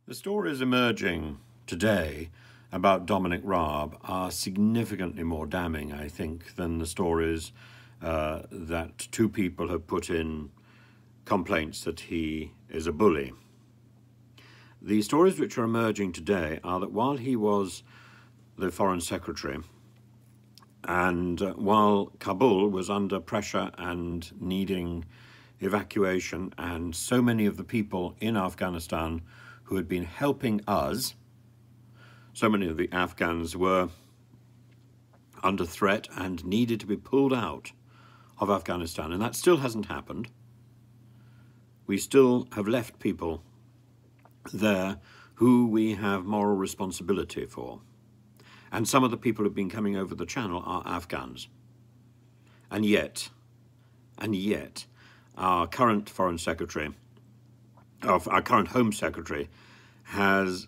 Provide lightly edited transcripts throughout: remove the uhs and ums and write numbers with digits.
The stories emerging today about Dominic Raab are significantly more damning, I think, than the stories that two people have put in complaints that he is a bully. The stories which are emerging today are that while he was the Foreign Secretary and while Kabul was under pressure and needing evacuation, and so many of the people in Afghanistan who had been helping us, so many of the Afghans were under threat and needed to be pulled out of Afghanistan, and that still hasn't happened. We still have left people there who we have moral responsibility for. And some of the people who've been coming over the channel are Afghans. And yet, our current Foreign Secretary, our current Home Secretary, has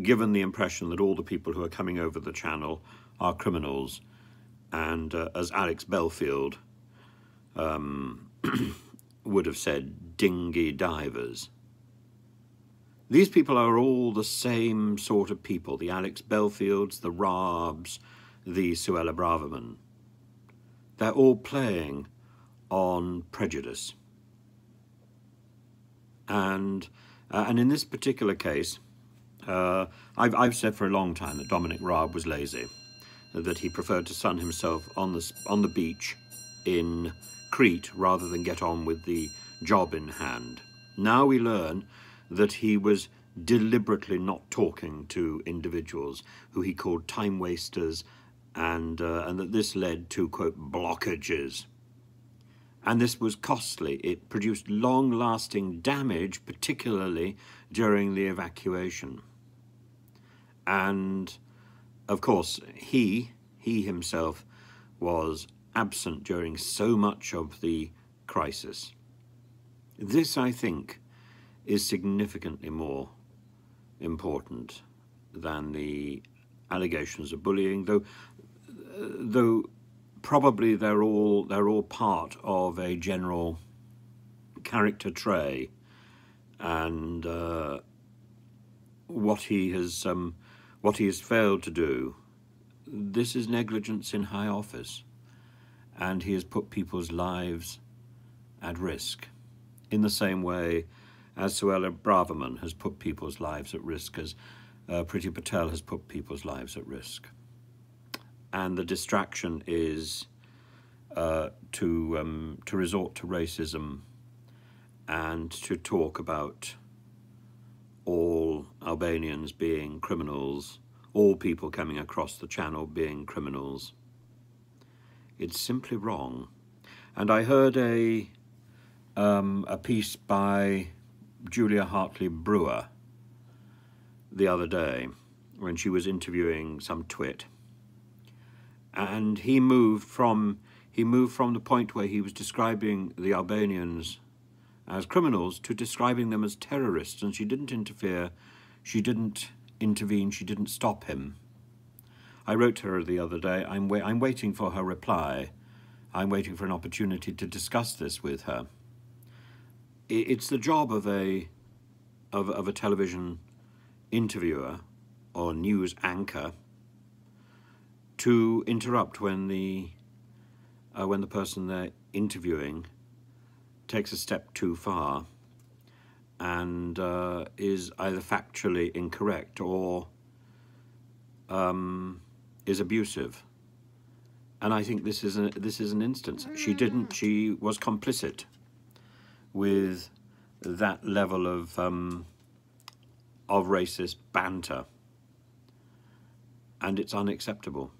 given the impression that all the people who are coming over the channel are criminals, and as Alex Belfield would have said, dinghy divers. These people are all the same sort of people, the Alex Belfields, the Raabs, the Suella Braverman. They're all playing on prejudice. And in this particular case, I've said for a long time that Dominic Raab was lazy, that he preferred to sun himself on the beach in Crete rather than get on with the job in hand. Now we learn that he was deliberately not talking to individuals who he called time wasters, and that this led to, quote, blockages. And this was costly. It produced long-lasting damage, particularly during the evacuation. And, of course, he himself was absent during so much of the crisis. This, I think, is significantly more important than the allegations of bullying, though probably they're all part of a general character trait, and what he has failed to do. This is negligence in high office, and he has put people's lives at risk in the same way as Suella Braverman has put people's lives at risk, as Priti Patel has put people's lives at risk. And the distraction is to resort to racism and to talk about all Albanians being criminals, all people coming across the channel being criminals. It's simply wrong. And I heard a piece by Julia Hartley-Brewer the other day when she was interviewing some twit, and he moved from the point where he was describing the Albanians as criminals to describing them as terrorists, and she didn't interfere, she didn't intervene, she didn't stop him. I wrote to her the other day. I'm waiting for her reply. I'm waiting for an opportunity to discuss this with her. It's the job of a television interviewer or news anchor to interrupt when the person they're interviewing takes a step too far and is either factually incorrect or is abusive. And I think this is an instance. She was complicit with that level of racist banter, and it's unacceptable.